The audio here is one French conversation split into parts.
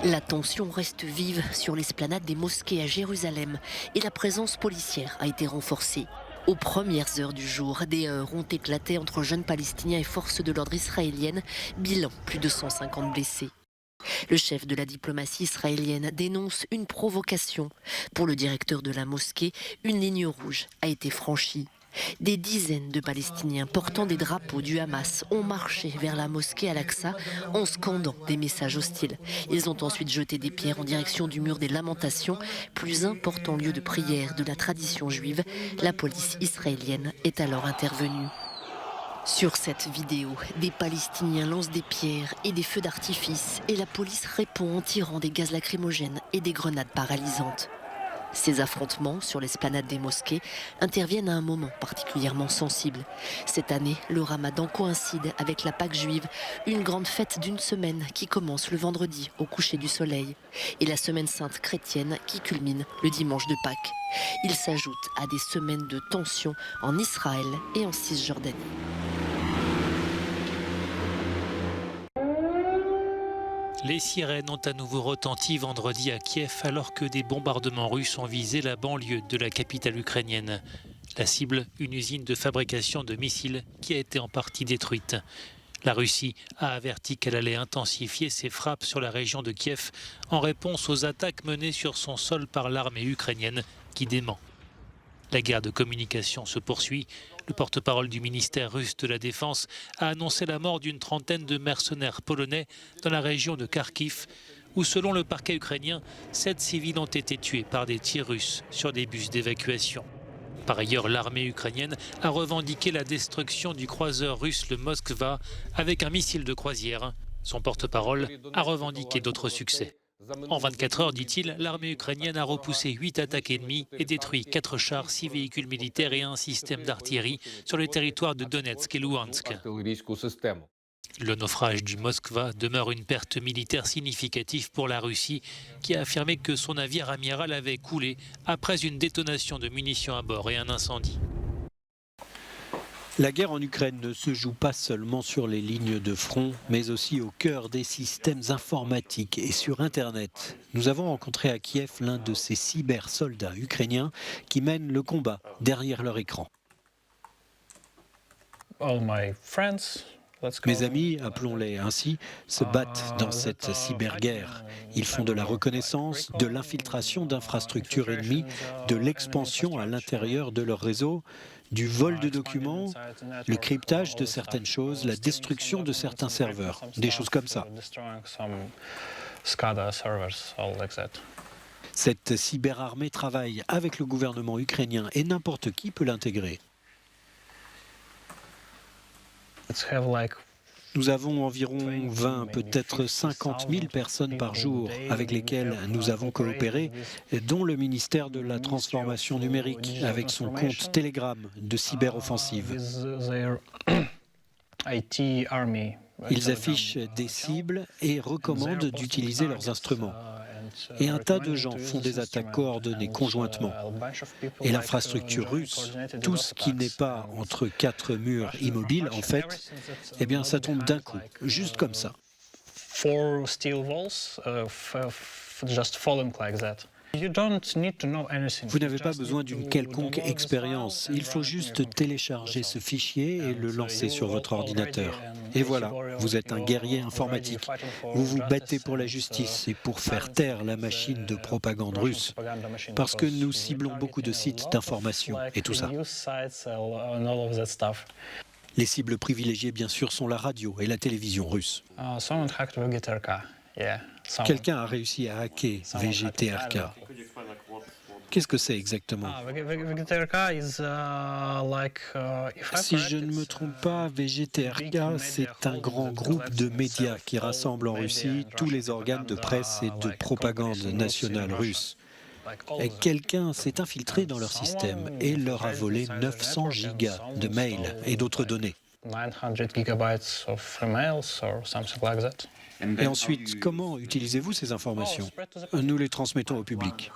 La tension reste vive sur l'esplanade des mosquées à Jérusalem et la présence policière a été renforcée. Aux premières heures du jour, des heurts ont éclaté entre jeunes Palestiniens et forces de l'ordre israéliennes. Bilan, plus de 150 blessés. Le chef de la diplomatie israélienne dénonce une provocation. Pour le directeur de la mosquée, une ligne rouge a été franchie. Des dizaines de Palestiniens portant des drapeaux du Hamas ont marché vers la mosquée Al-Aqsa en scandant des messages hostiles. Ils ont ensuite jeté des pierres en direction du mur des Lamentations, plus important lieu de prière de la tradition juive. La police israélienne est alors intervenue. Sur cette vidéo, des Palestiniens lancent des pierres et des feux d'artifice et la police répond en tirant des gaz lacrymogènes et des grenades paralysantes. Ces affrontements sur l'esplanade des mosquées interviennent à un moment particulièrement sensible. Cette année, le Ramadan coïncide avec la Pâque juive, une grande fête d'une semaine qui commence le vendredi au coucher du soleil, et la semaine sainte chrétienne qui culmine le dimanche de Pâques. Il s'ajoute à des semaines de tension en Israël et en Cisjordanie. Les sirènes ont à nouveau retenti vendredi à Kiev alors que des bombardements russes ont visé la banlieue de la capitale ukrainienne. La cible, une usine de fabrication de missiles qui a été en partie détruite. La Russie a averti qu'elle allait intensifier ses frappes sur la région de Kiev en réponse aux attaques menées sur son sol par l'armée ukrainienne qui dément. La guerre de communication se poursuit. Le porte-parole du ministère russe de la Défense a annoncé la mort d'une trentaine de mercenaires polonais dans la région de Kharkiv, où selon le parquet ukrainien, 7 civils ont été tués par des tirs russes sur des bus d'évacuation. Par ailleurs, l'armée ukrainienne a revendiqué la destruction du croiseur russe le Moskva avec un missile de croisière. Son porte-parole a revendiqué d'autres succès. En 24 heures, dit-il, l'armée ukrainienne a repoussé 8 attaques ennemies et détruit 4 chars, 6 véhicules militaires et un système d'artillerie sur le territoire de Donetsk et Louhansk. Le naufrage du Moskva demeure une perte militaire significative pour la Russie, qui a affirmé que son navire amiral avait coulé après une détonation de munitions à bord et un incendie. La guerre en Ukraine ne se joue pas seulement sur les lignes de front, mais aussi au cœur des systèmes informatiques et sur Internet. Nous avons rencontré à Kiev l'un de ces cybersoldats ukrainiens qui mènent le combat derrière leur écran. Mes amis, appelons-les ainsi, se battent dans cette cyberguerre. Ils font de la reconnaissance, de l'infiltration d'infrastructures ennemies, de l'expansion à l'intérieur de leur réseau, du vol de documents, le cryptage de certaines choses, la destruction de certains serveurs, des choses comme ça. Cette cyberarmée travaille avec le gouvernement ukrainien et n'importe qui peut l'intégrer. Nous avons environ 20, peut-être 50 000 personnes par jour avec lesquelles nous avons coopéré, dont le ministère de la Transformation numérique, avec son compte Telegram de cyberoffensive. Ils affichent des cibles et recommandent d'utiliser leurs instruments. Et un tas de gens font des attaques coordonnées conjointement. Et l'infrastructure russe, tout ce qui n'est pas entre 4 murs immobiles, en fait, eh bien, ça tombe d'un coup, juste comme ça. Vous n'avez pas besoin d'une quelconque expérience. Il faut juste télécharger ce fichier et le lancer sur votre ordinateur. Et voilà, vous êtes un guerrier informatique. Vous vous battez pour la justice et pour faire taire la machine de propagande russe. Parce que nous ciblons beaucoup de sites d'information et tout ça. Les cibles privilégiées, bien sûr, sont la radio et la télévision russe. Quelqu'un a réussi à hacker VGTRK. Qu'est-ce que c'est exactement? Si je ne me trompe pas, VGTRK, c'est un grand groupe de médias qui rassemble en Russie tous les organes de presse et de propagande nationale russe. Quelqu'un s'est infiltré dans leur système et leur a volé 900 gigas de mails et d'autres données. Et ensuite, comment utilisez-vous ces informations? Nous les transmettons au public.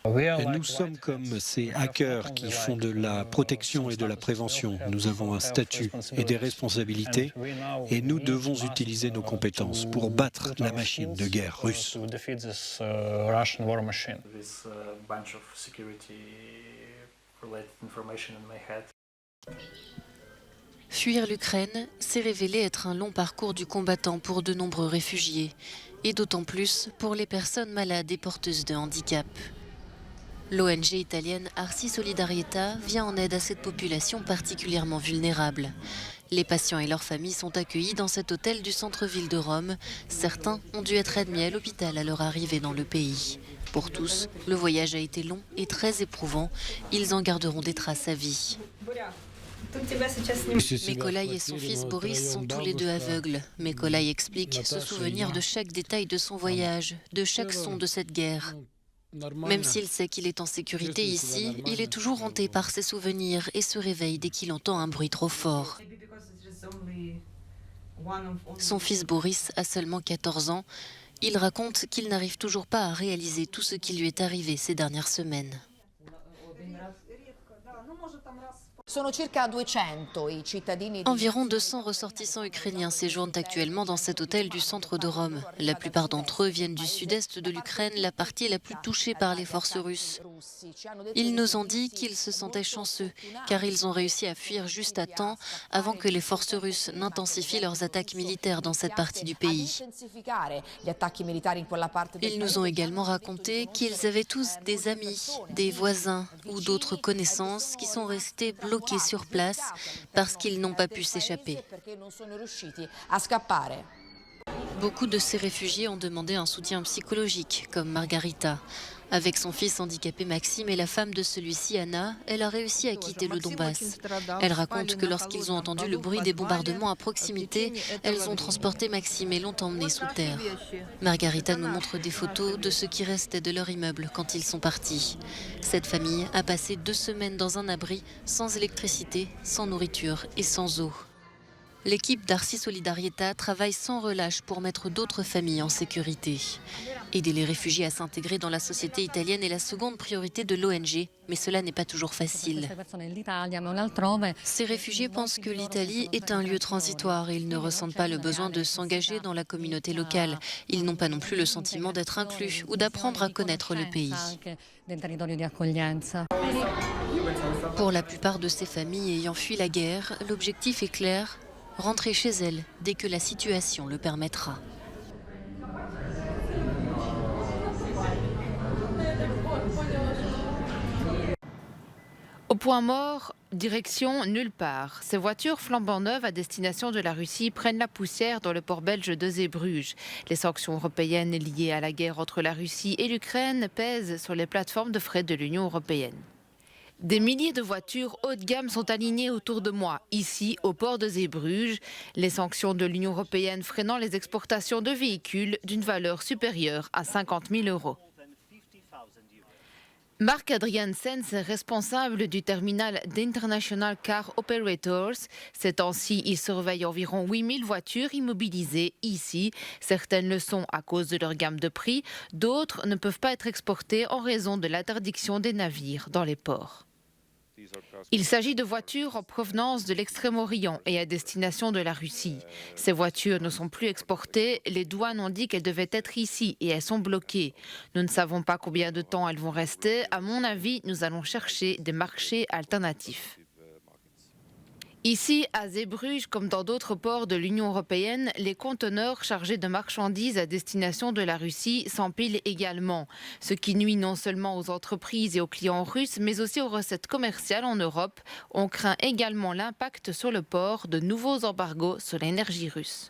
Nous sommes comme ces hackers qui font de la protection et de la prévention. Nous avons un statut et des responsabilités et nous devons utiliser nos compétences pour battre la machine de guerre russe. Fuir l'Ukraine s'est révélé être un long parcours du combattant pour de nombreux réfugiés, et d'autant plus pour les personnes malades et porteuses de handicap. L'ONG italienne Arsi Solidarietà vient en aide à cette population particulièrement vulnérable. Les patients et leurs familles sont accueillis dans cet hôtel du centre-ville de Rome. Certains ont dû être admis à l'hôpital à leur arrivée dans le pays. Pour tous, le voyage a été long et très éprouvant. Ils en garderont des traces à vie. Mekolai et son fils Boris sont tous les deux aveugles. Mekolai explique se souvenir de chaque détail de son voyage, de chaque son de cette guerre. Même s'il sait qu'il est en sécurité ici, il est toujours hanté par ses souvenirs et se réveille dès qu'il entend un bruit trop fort. Son fils Boris a seulement 14 ans. Il raconte qu'il n'arrive toujours pas à réaliser tout ce qui lui est arrivé ces dernières semaines. Environ 200 ressortissants ukrainiens séjournent actuellement dans cet hôtel du centre de Rome. La plupart d'entre eux viennent du sud-est de l'Ukraine, la partie la plus touchée par les forces russes. Ils nous ont dit qu'ils se sentaient chanceux, car ils ont réussi à fuir juste à temps avant que les forces russes n'intensifient leurs attaques militaires dans cette partie du pays. Ils nous ont également raconté qu'ils avaient tous des amis, des voisins ou d'autres connaissances qui sont restés bloqués sur place parce qu'ils n'ont pas pu s'échapper. Beaucoup de ces réfugiés ont demandé un soutien psychologique, comme Margarita. Avec son fils handicapé Maxime et la femme de celui-ci, Anna, elle a réussi à quitter le Donbass. Elle raconte que lorsqu'ils ont entendu le bruit des bombardements à proximité, elles ont transporté Maxime et l'ont emmené sous terre. Margarita nous montre des photos de ce qui restait de leur immeuble quand ils sont partis. Cette famille a passé 2 semaines dans un abri, sans électricité, sans nourriture et sans eau. L'équipe d'Arsi Solidarietà travaille sans relâche pour mettre d'autres familles en sécurité. Aider les réfugiés à s'intégrer dans la société italienne est la seconde priorité de l'ONG, mais cela n'est pas toujours facile. Ces réfugiés pensent que l'Italie est un lieu transitoire et ils ne ressentent pas le besoin de s'engager dans la communauté locale. Ils n'ont pas non plus le sentiment d'être inclus ou d'apprendre à connaître le pays. Pour la plupart de ces familles ayant fui la guerre, l'objectif est clair: rentrer chez elles dès que la situation le permettra. Au point mort, direction nulle part. Ces voitures flambant neuves à destination de la Russie prennent la poussière dans le port belge de Zeebruges. Les sanctions européennes liées à la guerre entre la Russie et l'Ukraine pèsent sur les plateformes de fret de l'Union européenne. Des milliers de voitures haut de gamme sont alignées autour de moi, ici au port de Zeebruges. Les sanctions de l'Union européenne freinant les exportations de véhicules d'une valeur supérieure à 50 000 €. Mark Adriansen est responsable du terminal d'International Car Operators. Ces temps-ci, il surveille environ 8000 voitures immobilisées ici. Certaines le sont à cause de leur gamme de prix, d'autres ne peuvent pas être exportées en raison de l'interdiction des navires dans les ports. Il s'agit de voitures en provenance de l'Extrême-Orient et à destination de la Russie. Ces voitures ne sont plus exportées, les douanes ont dit qu'elles devaient être ici et elles sont bloquées. Nous ne savons pas combien de temps elles vont rester. À mon avis, nous allons chercher des marchés alternatifs. Ici, à Zeebruges, comme dans d'autres ports de l'Union européenne, les conteneurs chargés de marchandises à destination de la Russie s'empilent également, ce qui nuit non seulement aux entreprises et aux clients russes, mais aussi aux recettes commerciales en Europe. On craint également l'impact sur le port de nouveaux embargos sur l'énergie russe.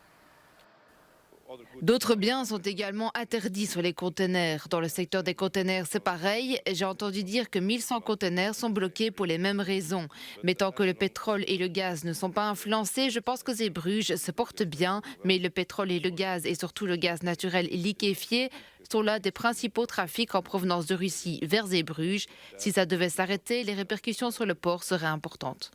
D'autres biens sont également interdits sur les conteneurs. Dans le secteur des conteneurs, c'est pareil. J'ai entendu dire que 1100 conteneurs sont bloqués pour les mêmes raisons. Mais tant que le pétrole et le gaz ne sont pas influencés, je pense que Zeebruges se porte bien. Mais le pétrole et le gaz, et surtout le gaz naturel liquéfié, sont là des principaux trafics en provenance de Russie vers Zeebruges. Si ça devait s'arrêter, les répercussions sur le port seraient importantes.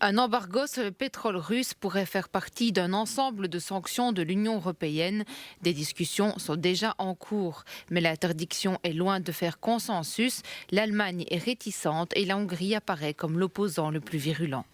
Un embargo sur le pétrole russe pourrait faire partie d'un ensemble de sanctions de l'Union européenne. Des discussions sont déjà en cours, mais l'interdiction est loin de faire consensus. L'Allemagne est réticente et la Hongrie apparaît comme l'opposant le plus virulent.